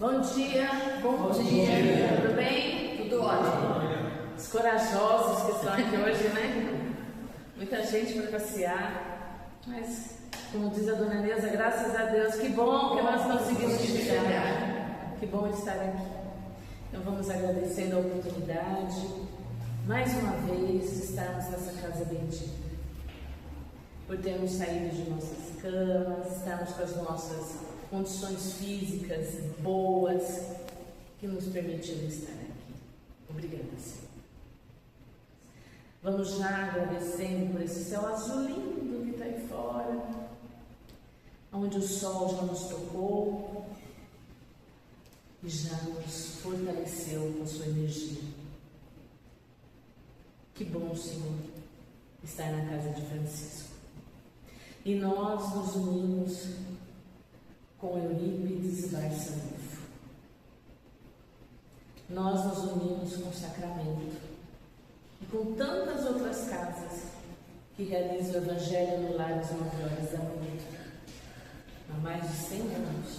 Bom dia, tudo bem? Tudo ótimo. Os corajosos que estão aqui hoje, né? Muita gente para passear, mas como diz a dona Neuza, graças a Deus, que bom que nós conseguimos chegar. Que bom estar aqui. Então vamos agradecendo a oportunidade, mais uma vez, de estarmos nessa casa bendita. Por termos saído de nossas camas, estarmos com as nossas condições físicas boas, que nos permitiram estar aqui. Obrigada, Senhor. Vamos já agradecendo por esse céu azul lindo que está aí fora, onde o sol já nos tocou e já nos fortaleceu com sua energia. Que bom, Senhor, estar na casa de Francisco. E nós nos unimos com Eurípides e Barçanufo. Nós nos unimos com o Sacramento e com tantas outras casas que realizam o Evangelho no lar às 9 horas da noite, há mais de 100 anos.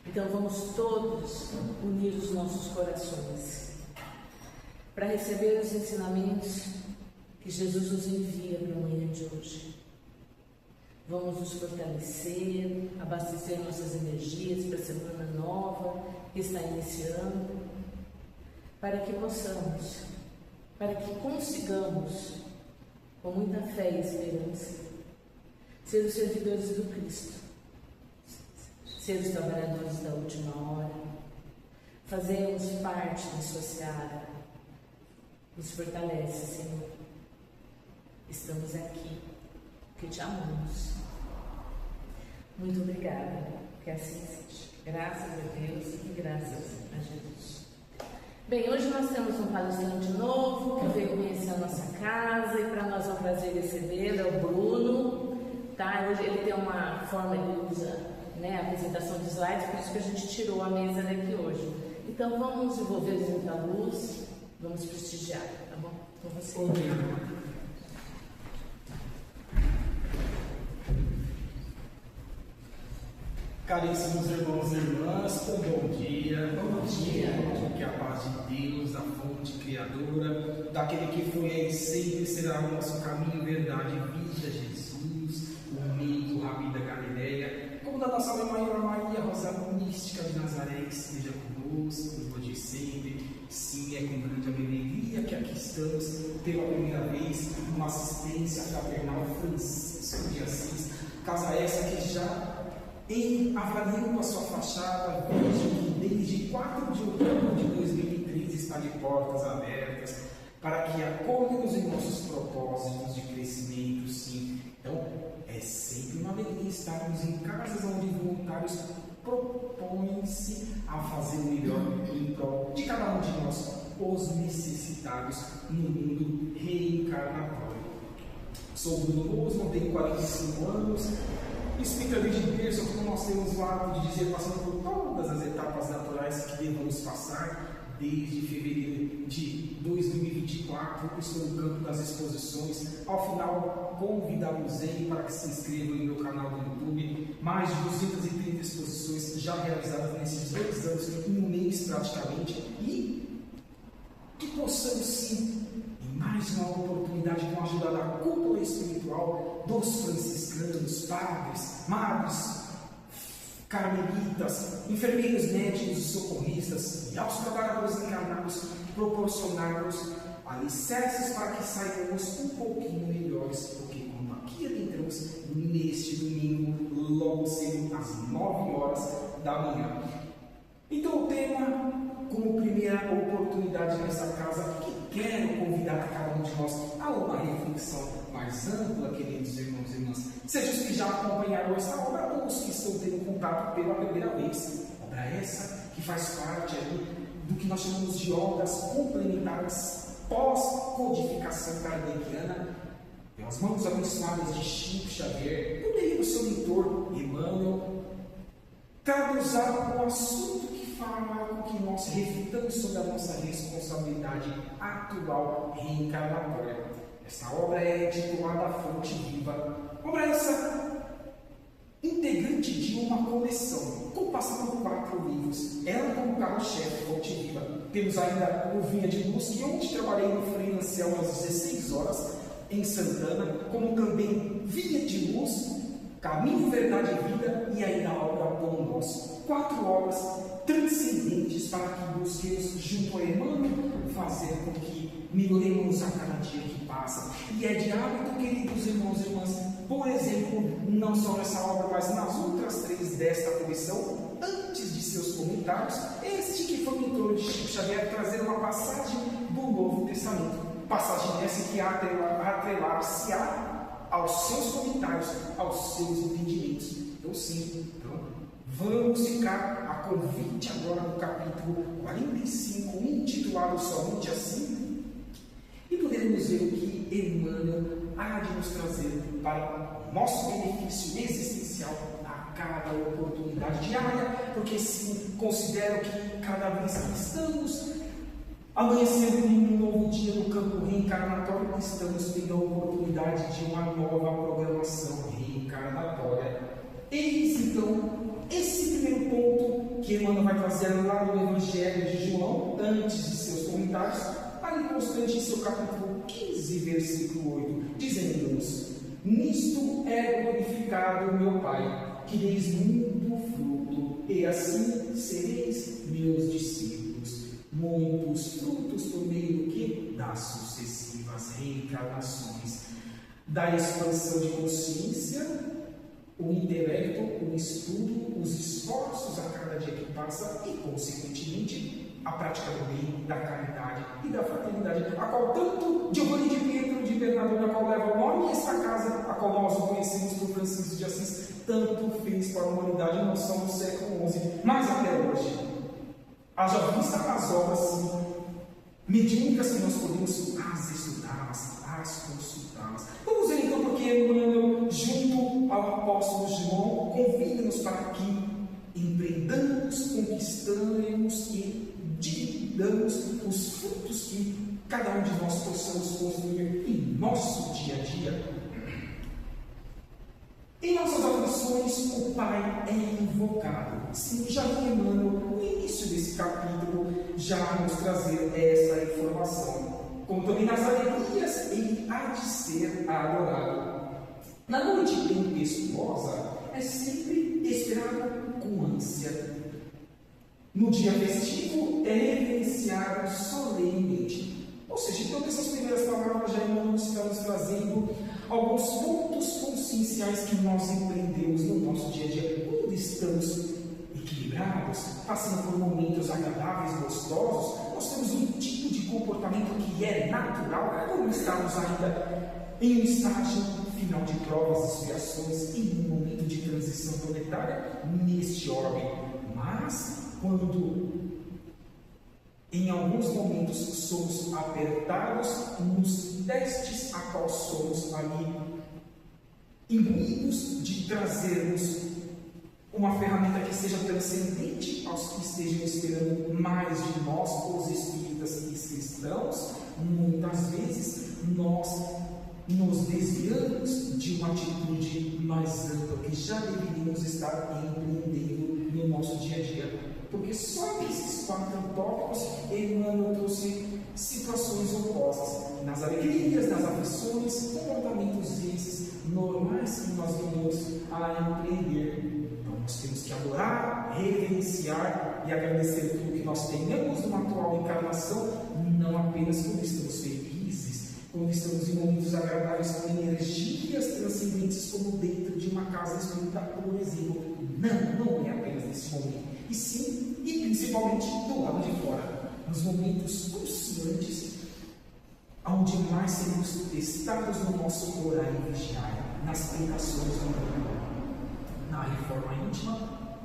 Então vamos todos unir os nossos corações para receber os ensinamentos que Jesus nos envia para a manhã de hoje. Vamos nos fortalecer, abastecer nossas energias para a semana nova que está iniciando, para que possamos, para que consigamos, com muita fé e esperança, ser os servidores do Cristo, ser os trabalhadores da última hora, fazermos parte da sua seara. Nos fortalece, Senhor. Estamos aqui porque te amamos. Muito obrigada, que assim seja. Graças a Deus e graças a Jesus. Bem, hoje nós temos um palestrante novo que veio conhecer a nossa casa e para nós é um prazer recebê-lo, é o Bruno. Tá? Hoje ele tem uma forma, ele usa, né, a apresentação de slides, por isso que a gente tirou a mesa daqui hoje. Então vamos envolver muita luz, vamos prestigiar, tá bom? Com você. Caríssimos irmãos e irmãs, um bom dia. Bom dia. Que a paz de Deus, a fonte criadora, daquele que foi e sempre será o nosso caminho, verdade e vida, Jesus, o meio, o Rabi da Galileia, como da nossa mãe maior Maria, Rosa Mística de Nazaré, esteja conosco, hoje e sempre. Sim, é com grande alegria que aqui estamos, pela primeira vez, uma assistência fraternal Francisco de Assis, casa essa que já avaliando a sua fachada, vejo que desde 4 de outubro de 2013 está de portas abertas para que acolhamos em nossos propósitos de crescimento, sim. Então, é sempre uma alegria estarmos em casas onde voluntários propõem-se a fazer o melhor em prol de cada um de nós, os necessitados no mundo reencarnatório. Sou Bruno Losman, tenho 45 anos. Explica desde berço como nós temos o hábito de dizer, passando por todas as etapas naturais que devemos passar. Desde fevereiro de 2024, estou no campo das exposições. Ao final, convidá-los para que se inscrevam no meu canal do YouTube. Mais de 230 exposições já realizadas nesses 2 anos, em um mês praticamente. E que possamos sim, em mais uma oportunidade, com a ajuda da cúpula espiritual dos franciscanos, padres, madres, carmelitas, enfermeiros, médicos e socorristas e aos trabalhadores encarnados, proporcionar-nos alicerces para que saibamos um pouquinho melhores, porque como aqui adentramos neste domingo, logo cedo às 9 horas da manhã. Então o tema, como primeira oportunidade nessa casa, que quero convidar a cada um de nós a uma reflexão mais ampla, queridos irmãos e irmãs, seja os que já acompanharam essa obra ou os que estão tendo contato pela primeira vez. Obra essa que faz parte ali do que nós chamamos de obras complementares pós-codificação kardeciana, pelas mãos abençoadas de Chico Xavier, por meio do seu mentor Emmanuel, traduzir o assunto que fala com que nós reflitamos sobre a nossa responsabilidade atual reencarnatória. Essa obra é intitulada A Fonte Viva. Obra essa integrante de uma coleção, com Temos ainda o Vinha de Luz, que ontem trabalhei no Frei Anselmo às 16 horas, em Santana, como também Vinha de Luz, Caminho, Verdade e Vida, e ainda a obra Pão Nosso. 4 obras transcendentes para que busquemos, junto a Emmanuel, fazer com que melhoremos a cada dia que passa. E é de hábito, queridos irmãos e irmãs, por exemplo, não só nessa obra, mas nas outras 3 desta comissão, antes de seus comentários, este que foi mentor de Chico Xavier trazer uma passagem do Novo Testamento. Passagem essa que atrelar-se-á aos seus comentários, aos seus entendimentos. Então, sim, vamos ficar a convite agora no capítulo 45, intitulado somente assim, e poderemos ver o que Emmanuel há de nos trazer para o nosso benefício existencial a cada oportunidade diária, porque sim, considero que cada vez que estamos amanhecendo em um novo dia no campo reencarnatório, estamos tendo a oportunidade de uma nova programação reencarnatória. Eis então esse primeiro ponto que Emmanuel vai trazer lá no Evangelho de João, antes de seus comentários, ali constante em seu capítulo 15, versículo 8, dizendo-nos: nisto é glorificado o meu Pai, que deis muito fruto, e assim sereis meus discípulos. Muitos frutos por meio do que? Das sucessivas reencarnações, da expansão de consciência, o intelecto, o estudo, os esforços a cada dia que passa e, consequentemente, a prática do bem, da caridade e da fraternidade, a qual tanto Giovanni de Pietro de Bernardone, a qual leva o nome esta casa, a qual nós o conhecemos por Francisco de Assis, tanto fez para a humanidade, não só no século XI, mas até hoje. Haja vista as obras mediúnicas que nós podemos as estudá-las, as consultá-las. Vamos ver então porque Emmanuel, junto ao apóstolo João, convida-nos para que empreendamos, conquistamos e dividamos os frutos que cada um de nós possamos construir em nosso dia a dia. Em nossas aflições, o Pai é invocado. Sim, já vi Emmanuel, no início desse capítulo, já nos trazer essa informação. Como também nas alegrias, ele há de ser adorado. Na noite tempestuosa, é sempre esperado com ânsia. No dia festivo, é reverenciado solenemente. Ou seja, então, essas primeiras palavras já Emmanuel está nos trazendo alguns pontos conscienciais que nós empreendemos no nosso dia a dia, quando estamos equilibrados, passando por momentos agradáveis, gostosos, nós temos um tipo de comportamento que é natural, quando estamos ainda em um estágio final de provas, expiações, em um momento de transição planetária neste orbe. Mas, quando em alguns momentos somos apertados nos testes a qual somos ali imbuídos de trazermos uma ferramenta que seja transcendente aos que estejam esperando mais de nós, os espíritas e os cristãos, muitas vezes nós nos desviamos de uma atitude mais ampla que já deveríamos estar empreendendo no nosso dia a dia. Porque só nesses 4 tópicos Emmanuel trouxe situações opostas. Nas alegrias, nas aflições, comportamentos esses normais que nós venhamos a empreender. Então nós temos que adorar, reverenciar e agradecer tudo que nós tenhamos numa atual encarnação, não apenas quando estamos felizes, quando estamos em momentos agradáveis com energias transcendentes, como dentro de uma casa espírita, por exemplo. Não é apenas nesse momento. E sim, e principalmente do lado de fora, nos momentos conscientes, onde mais seremos testados no nosso orar e vigiar, nas tentações do mundo, na reforma íntima,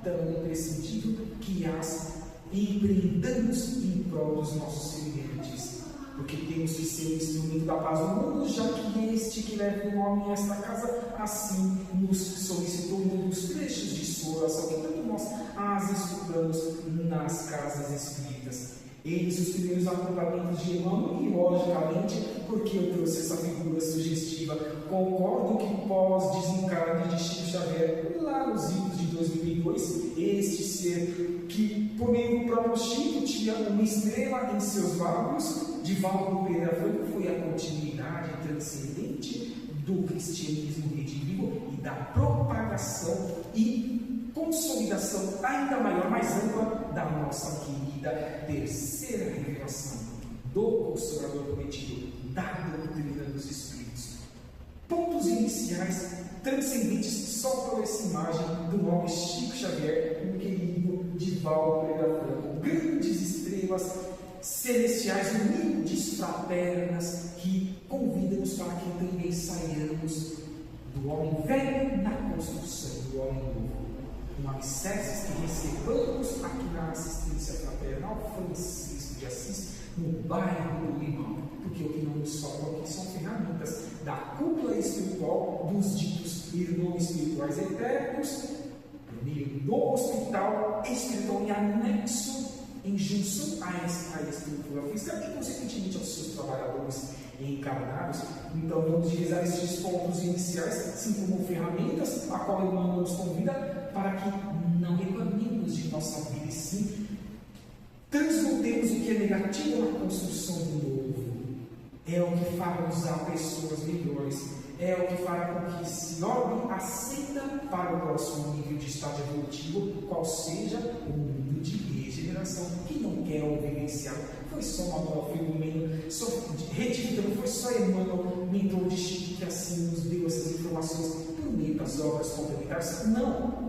tão imprescindível que as empreendamos em prol dos nossos semelhantes, porque temos que ser o instrumento da paz do mundo, já que este que leva o nome a esta casa, assim nos solicitou um dos trechos de sua oração, que tanto nós as estudamos nas casas espíritas. Eis os primeiros apontamentos de Emmanuel, e logicamente, porque eu trouxe essa figura sugestiva, concordo que pós-desencarne de Chico Xavier, lá nos idos de 2002, este ser que por meio do próprio Chico, tinha uma estrela em seus lábios. Divaldo Pereira Franco foi a continuidade transcendente do cristianismo redivivo e da propagação e consolidação ainda maior, mais ampla, da nossa querida terceira revelação do Consolador Prometido, da doutrina dos Espíritos. Pontos iniciais transcendentes só por essa imagem do nome Chico Xavier, o querido Divaldo Pereira Franco. Grandes estrelas celestiais, humildes fraternas, que convidam-nos para que também saiamos do homem velho na construção do homem novo. Com alicerces que recebamos aqui na assistência fraternal Francisco de Assis, no bairro do Limão, porque o que não nos falta aqui são ferramentas da cúpula espiritual dos ditos irmãos espirituais eternos, por meio do hospital espiritual em anexo, em junção a estrutura física e, consequentemente, aos seus trabalhadores encarnados. Então, vamos utilizar esses pontos iniciais, assim como ferramentas, a qual o Emmanuel nos convida para que não reclamemos de nossa vida, e sim transmutemos o que é negativo na construção do novo. É o que fará usar pessoas melhores, é o que fará com que se orbe ascenda para o próximo nível de estágio evolutivo, qual seja o mundo de regeneração, que não quer o vivenciar. Foi só Manuel Filomeno, retificando, foi só Emmanuel, mentor de Chico, que assim nos deu essas informações por meio das obras complementares. Não!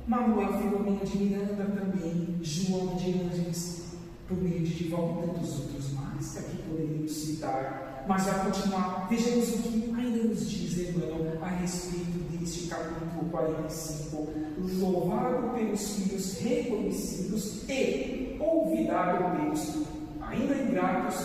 Manuel Filomeno de Miranda também, João de Ângeles, por meio de Divaldo e tantos outros mais, que aqui poderíamos citar, mas vai continuar. Vejamos o que ainda nos diz Emmanuel a respeito deste capítulo 45, louvado pelos filhos reconhecidos e olvidado pelos ainda ingratos,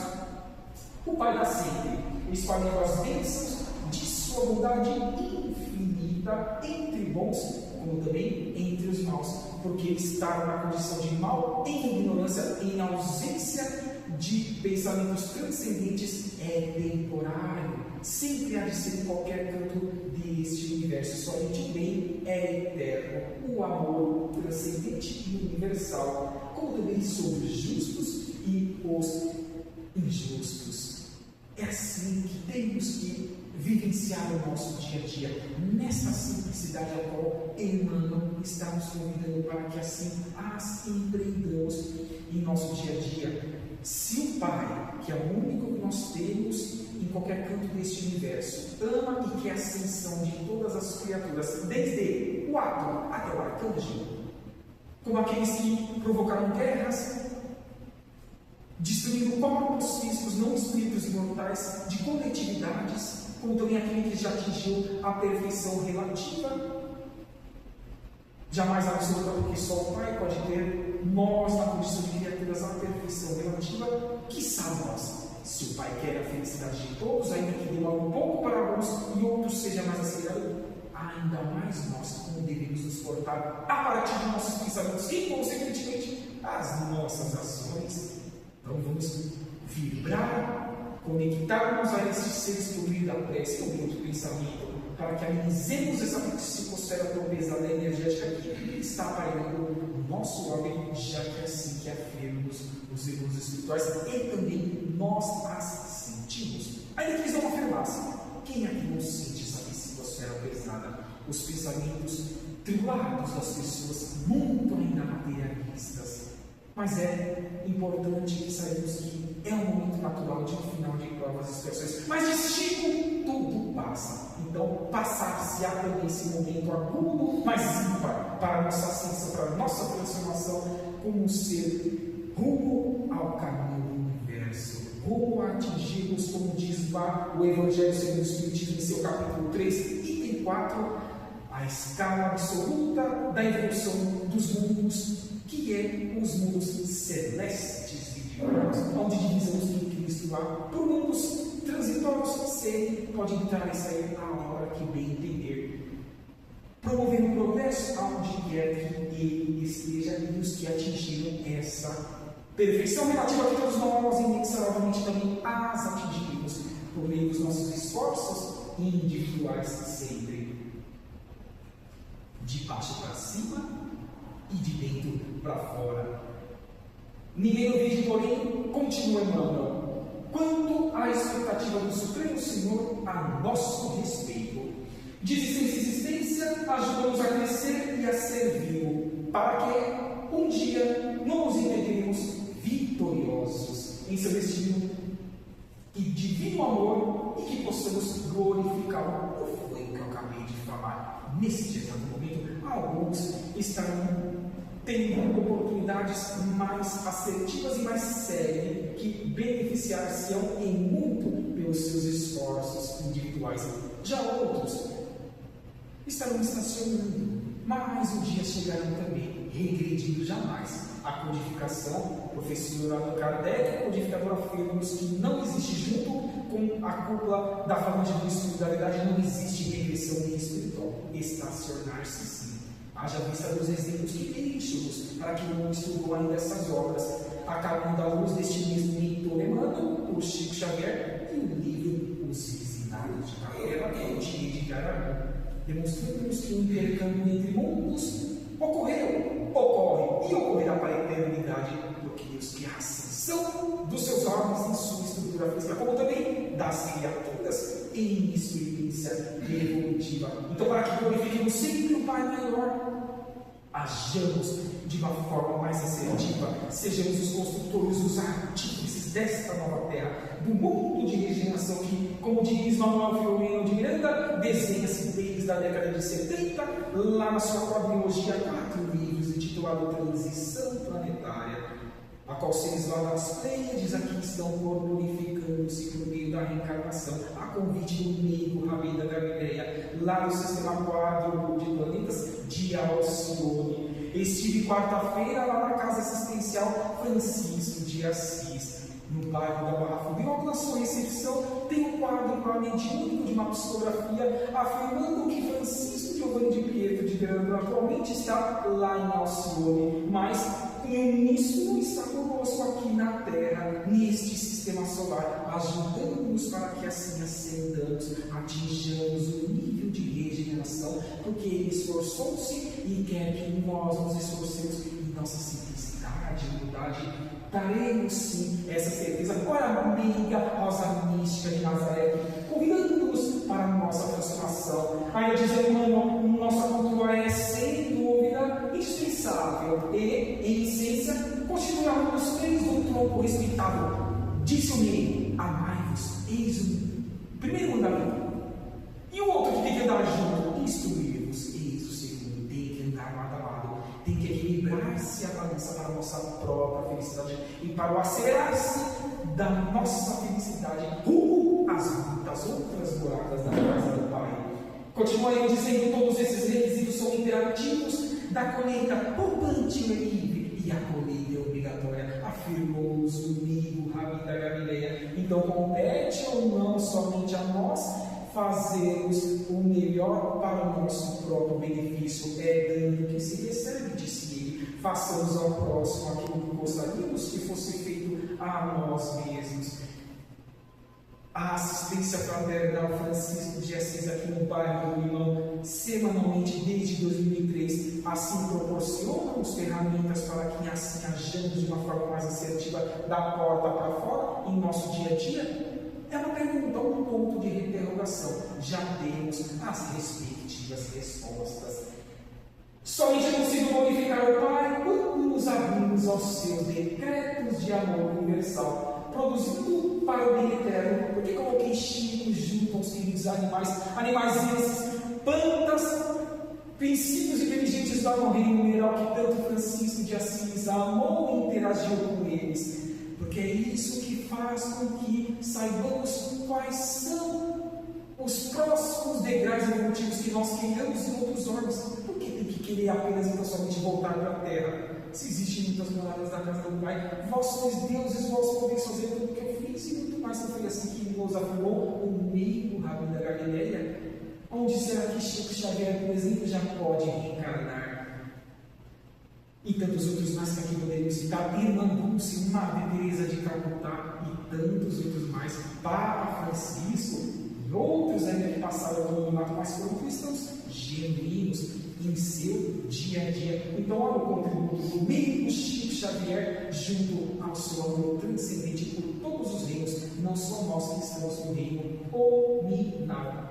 o Pai da sempre, espalhando as bênçãos de sua bondade infinita entre bons, como também entre os maus, porque ele estava na condição de mal, em ignorância, em ausência de pensamentos transcendentes, é temporário, sempre há de ser em qualquer canto deste universo. Somente o bem é eterno, o amor transcendente e universal, como também sobre os justos e os injustos. É assim que temos que vivenciar o nosso dia a dia, nessa simplicidade a qual Emmanuel está nos convidando para que assim as empreendamos em nosso dia a dia. Se o Pai, que é o único que nós temos em qualquer canto deste universo, ama e quer a ascensão de todas as criaturas, desde o átomo até o arcanjo, como aqueles que provocaram guerras, destruindo corpos físicos, não espíritos imortais, de coletividades, como também aquele que já atingiu a perfeição relativa, jamais absoluta, porque só o Pai pode ter, nós, na condição de criaturas, a perfeição relativa, quiçá nós. Se o Pai quer a felicidade de todos, ainda que demore um pouco para alguns e outros seja mais acelerado, ainda mais nós, como devemos nos portar a partir de nossos pensamentos e, consequentemente, as nossas ações. Então vamos vibrar, conectarmos a esses seres por meio da prece, ou do pensamento, para que amenizemos essa psicosfera tão pesada e energética que está aparelhando o nosso órgão, já que é assim que afirmamos os irmãos espirituais e também nós as sentimos. Ainda que eles não afirmassem, quem aqui não sente essa psicosfera pesada? Os pensamentos tribulados das pessoas, muito ainda materialistas. Mas é importante que saibamos que é um momento natural de um final de provas e expiações. Mas de Chico, tudo passa. Então, passar-se-á também esse momento agudo, mas ímpar, para a nossa ascensão, para a nossa transformação como um ser rumo ao caminho do universo, rumo a atingirmos, como diz lá o Evangelho segundo o Espiritismo, em seu capítulo 3, item 4, a escala absoluta da evolução dos mundos, que é os mundos celestes e divinos, onde divisamos em Cristo lá por mundos transitórios, se pode entrar e sair a hora que bem entender, promovendo o progresso aonde quer que ele esteja e os que atingiram essa perfeição relativa que todos nós inexoravelmente também as atingimos por meio dos nossos esforços individuais, sempre de baixo para cima e de dentro para fora. Ninguém o vive, porém, continua Emmanuel. Quanto à expectativa do Supremo Senhor a nosso respeito, de existência em existência, ajuda-nos a crescer e a servi-lo, para que um dia nos encontremos vitoriosos em seu destino e divino amor, e que possamos glorificá-lo. Não foi o que eu acabei de falar. Neste exato momento, alguns estarão tendo oportunidades mais assertivas e mais sérias que beneficiar-se-ão em muito pelos seus esforços individuais. Já outros estarão estacionando, mas um dia chegarão também, regredindo jamais. A codificação, o professor Allan Kardec, codificador, afirma-nos que não existe, junto com a cúpula da falange da espiritualidade, não existe regressão espiritual. Estacionar-se sim. Haja vista dos exemplos que deixamos para que não estudou ainda essas obras, a caminho da luz deste mesmo mentor Emmanuel, o Chico Xavier, e o livro Os Visionários de Capela, de Edgar Aragão, demonstrando-nos que o intercâmbio entre mundos ocorreu, ocorre e ocorrerá para a eternidade, porque os que a ascensão dos seus órgãos em sua estrutura física, como também das criaturas em experiência evolutiva. Então, para que glorifiquemos sempre o Pai maior, hajamos de uma forma mais assertiva, sejamos os construtores, os artífices desta nova terra, do mundo de regeneração que, como diz Manuel Filomeno de Miranda, desenha-se desde a década de 70, lá na sua quadrilogia, 4 livros, intitulado Transição Planetária, a qual seres lá das Pleiades aqui estão glorificando-se por meio da reencarnação, a convite do amigo Rabi da Galileia, lá no sistema quádruplo de planetas de Alcione. Estive quarta-feira lá na Casa Assistencial Francisco de Assis, no bairro da Barra Funda. E logo na sua recepção tem um quadro claramente único de uma psicografia afirmando que Francisco Giovanni de Pietro de Grando atualmente está lá em Alcione, mas em uníssono está conosco aqui na Terra, neste sistema solar, ajudando-nos para que assim ascendamos, atinjamos o nível de regeneração, porque ele esforçou-se e quer que nós nos esforcemos em nossa simplicidade, humildade. Daremos sim essa certeza. Ora, amiga Rosa Mística de Nazaré, convidando-nos para a nossa transformação. Ainda diz Emmanuel, nossa cultura é sem dúvida indispensável e, em essência, continuarmos os três do tronco respeitável. Disse o meio: amai-vos, eis o primeiro mandamento. E o outro que tem que andar junto: instruir-vos, eis o segundo. Tem que andar lado a lado. Tem que equilibrar-se a balança para a nossa própria felicidade e para o acelerar-se da nossa felicidade rumo às muitas outras moradas da casa do Pai. Continuarei dizendo: todos esses requisitos são interativos da colheita poupante e livre, e a colheita é obrigatória, afirmou-nos o amigo Rabi da Galileia. Então compete ou não somente a nós fazermos o melhor para o nosso próprio benefício. É dando que se recebe, disse ele. Façamos ao próximo aquilo que gostaríamos que fosse feito a nós mesmos. A assistência fraternal Francisco de Assis aqui no bairro do Limão, semanalmente desde 2003, assim proporciona-nos ferramentas para que assim ajamos de uma forma mais assertiva da porta para fora em nosso dia a dia. É uma pergunta, um ponto de interrogação. Já temos as respectivas respostas. Somente é possível glorificar o Pai quando nos abrimos aos seus decretos de amor universal, produzindo para o bem eterno. Porque coloquei Chico junto aos queridos animais esses, plantas, princípios inteligentes da reino mineral que tanto Francisco de Assis amou e interagiu com eles. Porque é isso que faz com que saibamos quais são os próximos degraus evolutivos que nós queiramos em outros órgãos. Por que tem que querer apenas então somente voltar para a Terra? Se existem muitas moradas da casa do Pai, vós sois deuses, vós podeis fazer tudo o que eu fiz e muito mais. Não foi assim que nos afirmou o meio Rabi da Galileia? Onde será que Chico Xavier, por exemplo, já pode reencarnar? E tantos outros mais que aqui podemos citar, Irmã Dulce, Madre Teresa de Calcutá e tantos outros mais, Papa Francisco e outros ainda que passaram pelo anonimato, mas foram cristãos genuínos em seu dia a dia. Então, olha o contributo do meio Chico Xavier junto ao seu amor transcendente por todos os reinos, não só nós que estamos no reino nominal.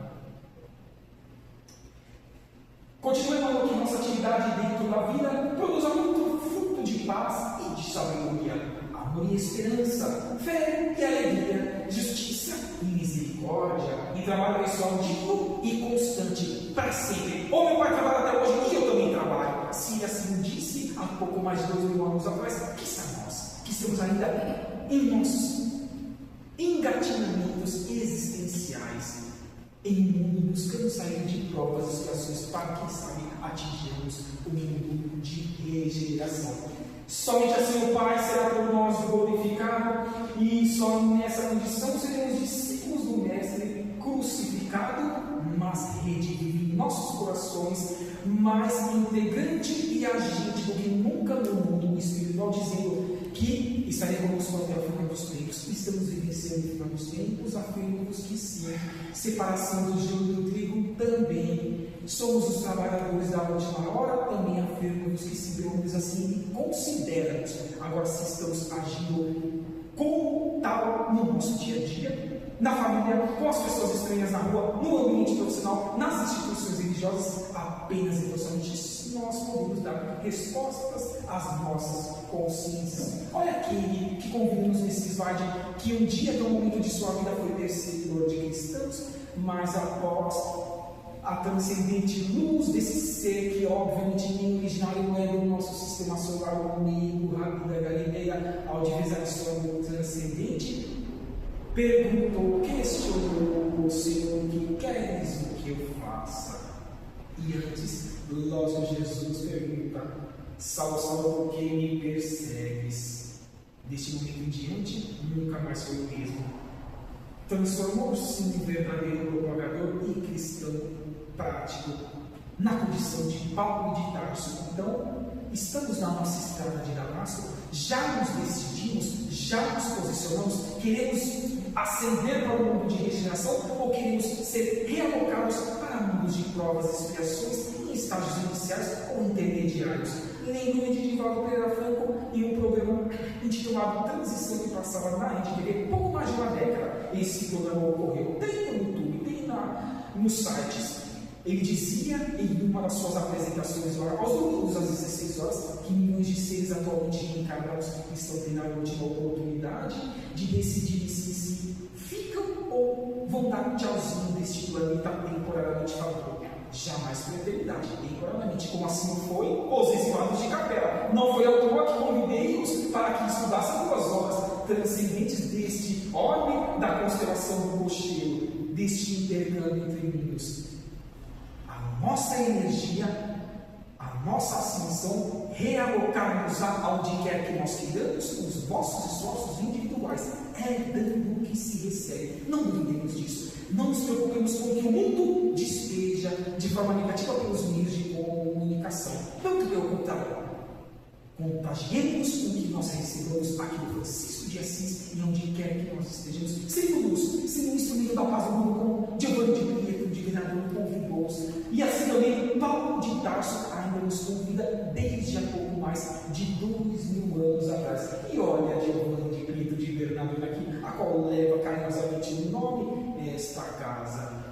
Continuando aqui nossa atividade dentro da vida, produza muito fruto de paz e de sabedoria, amor e esperança, fé e alegria, justiça e misericórdia, e trabalho pessoal digno e constante para sempre. O meu pai trabalha até hoje e eu também trabalho. Se assim disse há pouco mais de 2000 anos atrás, que nós, que estamos ainda em nossos engatinhamentos existenciais, em mundo buscando sair de provas e situações para, quem sabe, atingirmos o mundo de regeneração. Somente assim o Pai será por nós glorificado, e só nessa condição seremos discípulos do Mestre crucificado, mas redivivo em nossos corações, mais integrante e agente do que nunca no mundo espiritual, dizendo que estarei conosco até o final dos tempos. Estamos vivenciando o final dos tempos, afirmamos que sim. Separação do joio do trigo também. Somos os trabalhadores da última hora, também afirmamos que se Deus assim considera-nos. Agora, se estamos agindo como tal no nosso dia a dia, na família, com as pessoas estranhas na rua, no ambiente profissional, nas instituições religiosas, apenas e somente nós podemos dar respostas às nossas consciências. Olha aquele que convivemos nesse slide, que um dia, até o momento de sua vida, foi perseguidor de cristãos, mas após a transcendente luz desse ser, que obviamente nem originário não é do nosso sistema solar, o amigo, Rabi da Galileia, ao divisar a história do transcendente, perguntou, questionou o Senhor, que queres o que eu faça? E antes, logo Jesus pergunta, Saulo, Saulo, por que me persegues? Deste momento em diante, nunca mais foi o mesmo. Transformou-se em verdadeiro propagador e cristão prático, na condição de Paulo de Tarso. Então, estamos na nossa estrada de Damasco, já nos decidimos, já nos posicionamos, queremos ascender para o mundo de regeneração ou queremos ser realocados para mundos de provas e expiações em estágios iniciais ou intermediários. Lembro de Divaldo Pereira Franco em um programa intitulado Transição, que passava na Rede TV pouco mais de uma década. Esse programa ocorreu, tem no YouTube, tem nos sites. Ele dizia em uma das suas apresentações lá, aos domingos às 16 horas, que milhões de seres atualmente reencarnados estão tendo a última oportunidade de decidir se ficam ou vão dar um tchauzinho deste planeta temporariamente falando. Jamais para a eternidade, temporariamente. Como assim foi os exilados de Capela. Não foi à toa que convidei-os para que estudassem 2 horas transcendentes deste orbe da constelação do Cocheiro, deste intercâmbio entre mundos. Nossa energia, a nossa ascensão, realocarmos aonde quer que nós queiramos, os nossos esforços individuais, é dando o que se recebe. Não duvidemos disso. Não nos preocupemos com o que o mundo despeja de forma negativa pelos meios de comunicação. Muito pelo contrário. Contagiemos o que nós recebemos aqui no Francisco de Assis e onde quer que nós estejamos, sendo luz, sendo um instrumento da paz do mundo, como Giovanni de Pietro, de Venerador, convidou-os. E assim também Paulo de Tarso ainda nos convida desde há pouco mais de 2000 anos atrás. E olha Giovanni de Pietro de Bernardo aqui, a qual leva carinhosamente o nome esta casa.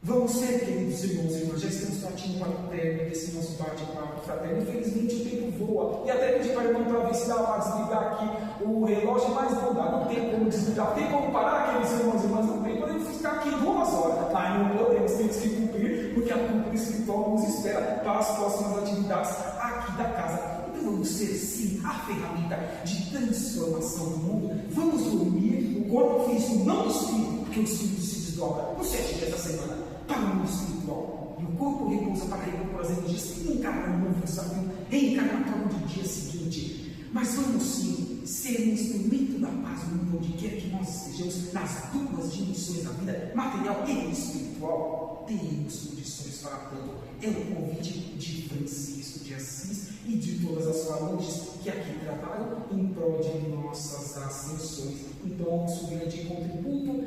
Vamos ser, queridos irmãos e irmãs, já estamos partindo para o término desse nosso bate-papo fraterno. Infelizmente o tempo voa. E até pedi para o irmão para ver se dá para desligar aqui o relógio, mas não dá, não tem como desligar. Tem como parar, queridos irmãos e irmãs? Não tem. Podemos ficar aqui 2 horas. Não podemos, temos que cumprir, porque a cultura espiritual nos espera para as próximas atividades aqui da casa. Então vamos ser, sim, a ferramenta de transformação do mundo. Vamos dormir o corpo físico, não o espírito, porque o espírito se desdobra nos 7 dias da semana para o mundo espiritual. E o corpo repousa para recompor as energias e encarnar um novo desafio reencarnatório do dia seguinte. Mas vamos sim ser um instrumento da paz no mundo onde quer que nós estejamos, nas 2 dimensões da vida, material e espiritual. Temos condições para tanto. É o convite de Francisco de Assis e de todas as falanges que aqui trabalham em prol de nossas ascensões. Então, nosso grande contributo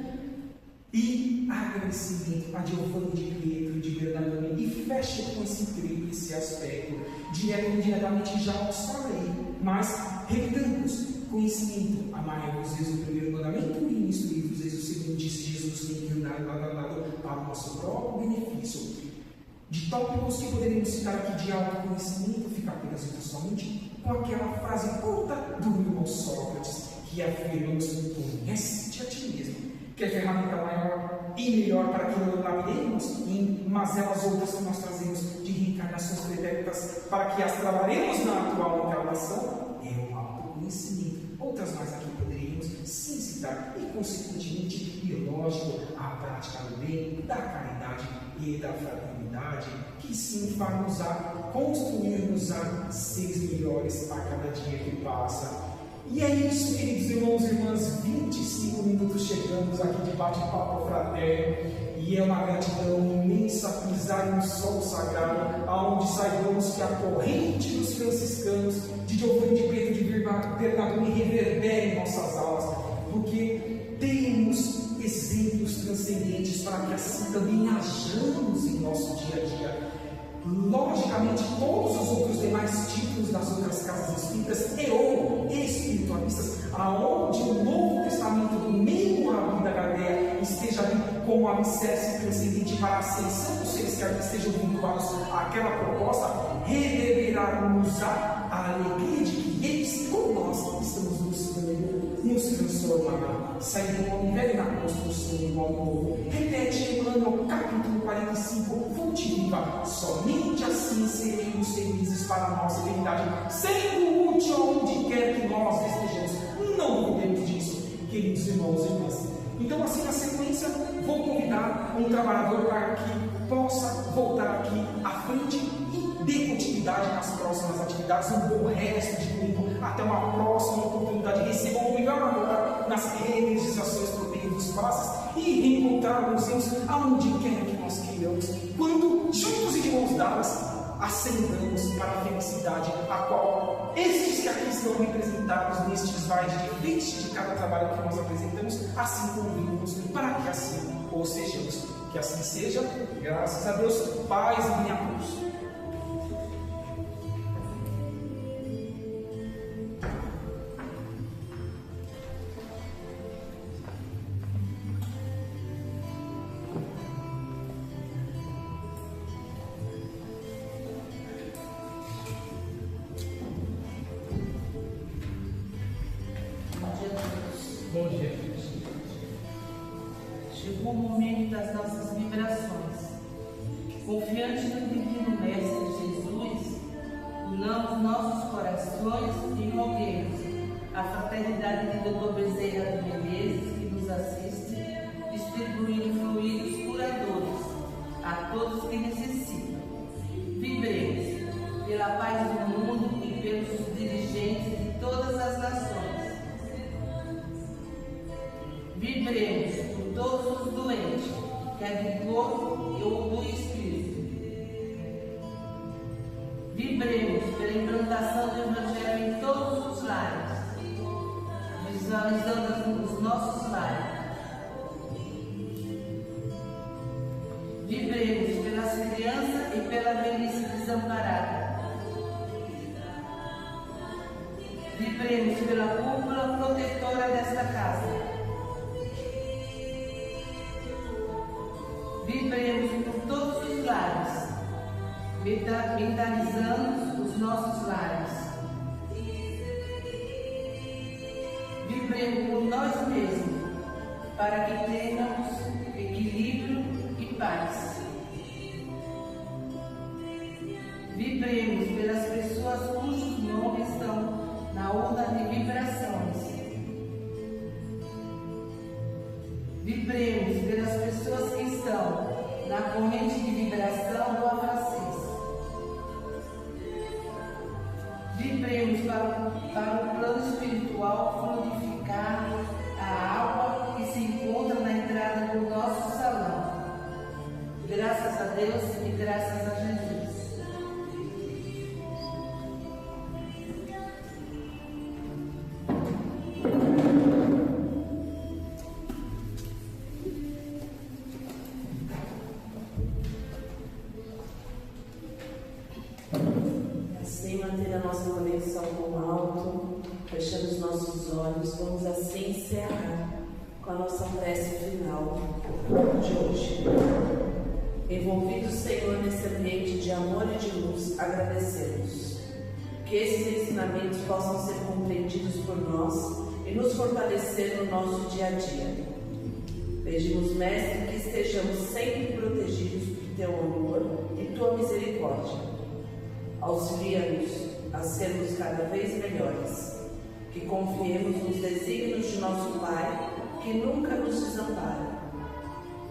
e agradecimento a Giovanni de Pietro de Bernardone, e fecha com esse tríplice aspecto. Direto e indiretamente já os falei, mas repitamos, conhecimento. Amai-vos, eis o primeiro mandamento, e instruí-vos, eis o segundo, disse Jesus, tem que andar lado a lado para o nosso próprio benefício. De tópicos que poderíamos citar aqui de autoconhecimento, fica apenas e somente com aquela frase curta do irmão Sócrates, que afirmamos: conhece-te a ti mesmo, que é a ferramenta maior e melhor para que não lapidemos em mazelas outras que nós trazemos de reencarnações pretéritas, para que as trabalhemos na atual encarnação, é o autoconhecimento. Outras mais aqui poderíamos sim citar, e consequentemente, e lógico, a prática do bem, da caridade e da fraternidade, que sim vai nos construir-nos a seres melhores a cada dia que passa. E é isso, queridos irmãos e irmãs, 25 minutos chegamos aqui de bate-papo fraterno, e é uma gratidão imensa pisar em um solo sagrado, aonde saibamos que a corrente dos franciscanos, de Giovanni de Pedro de Bernardone, reverbera em nossas aulas, porque temos exemplos transcendentes para que assim também hajamos em nosso dia a dia. Logicamente, todos os outros demais títulos das outras casas espíritas ou espiritualistas, aonde o Novo Testamento do mesmo Rabi da Galileia esteja ali como alicerce transcendente para a ascensão dos seres que ali estejam vinculados àquela proposta, reverberará-nos a alegria de que eles, como nós, estamos nos transformando, saindo do homem velho na construção do homem novo. Repete Emmanuel, capítulo 45, fonte viva: somente assim seremos felizes para a nossa eternidade, sendo útil aonde quer que nós estejamos. Não duvidemos disso, queridos irmãos e irmãs. Então, assim, na sequência, vou convidar um trabalhador para que possa voltar aqui à frente e dê continuidade nas próximas atividades. Um bom resto de domingo, até uma próxima oportunidade. Recebam o melhor agora nas realizações por meio dos passes e reencontrarmos-nos aonde quer que nós queiramos, quando juntos e de mãos dadas ascendamos para a felicidade, a qual estes que aqui estão representados neste slide de frente de cada trabalho que nós apresentamos, assim convidamos para que assim ou sejamos. Que assim seja, graças a Deus, paz e bem a todos. Bom dia. Chegou o momento das nossas vibrações. Confiante no Divino Mestre Jesus, unamos nossos corações e roguemos a fraternidade de Dr. Bezerra de Menezes, que nos assiste, distribuindo fluidos curadores a todos que necessitam. Vibremos pela paz do mundo e pelos dirigentes de todas as nações. Vibremos por todos os doentes, quer do corpo ou do espírito. Vibremos pela implantação do Evangelho em todos os lares, visualizando os nossos lares. Vibremos pelas crianças e pela velhice desamparada. Vibremos pela cúpula protetora desta casa. Vibremos por todos os lares, mentalizando os nossos lares. Vibremos por nós mesmos, para que tenhamos equilíbrio e paz. Vibremos pelas pessoas cujos nomes estão na onda de vibrações. Vibremos pelas pessoas que estão na corrente de vibração do Afracis. Vibremos para o plano espiritual fluidificar a alma que se encontra na entrada do nosso salão. Graças a Deus e graças a Jesus. Sem manter a nossa conexão com o alto, fechando fechando os nossos olhos, vamos assim encerrar com a nossa prece final de hoje. Envolvidos, Senhor, nesse ambiente de amor e de luz, agradecemos. Que esses ensinamentos possam ser compreendidos por nós e nos fortalecer no nosso dia a dia. Pedimos, Mestre, que estejamos sempre protegidos por Teu amor e Tua misericórdia. Auxilia-nos a sermos cada vez melhores, que confiemos nos desígnios de nosso Pai, que nunca nos desampara.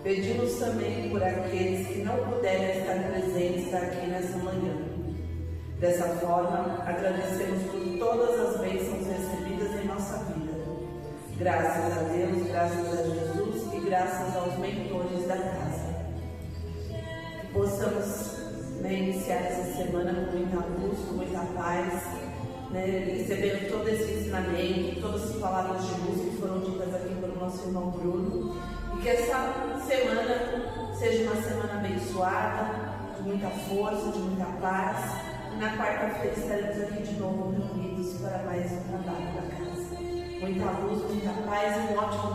Pedimos também por aqueles que não puderem estar presentes aqui nessa manhã. Dessa forma, agradecemos por todas as bênçãos recebidas em nossa vida. Graças a Deus, graças a Jesus e graças aos mentores da casa. Que possamos iniciar essa semana com muita luz, com muita paz, recebendo todo esse ensinamento, todas as palavras de luz que foram ditas aqui pelo nosso irmão Bruno. E que essa semana seja uma semana abençoada, de muita força, de muita paz. E na quarta-feira estaremos aqui de novo reunidos para mais um trabalho da casa. Muita luz, muita paz e um ótimo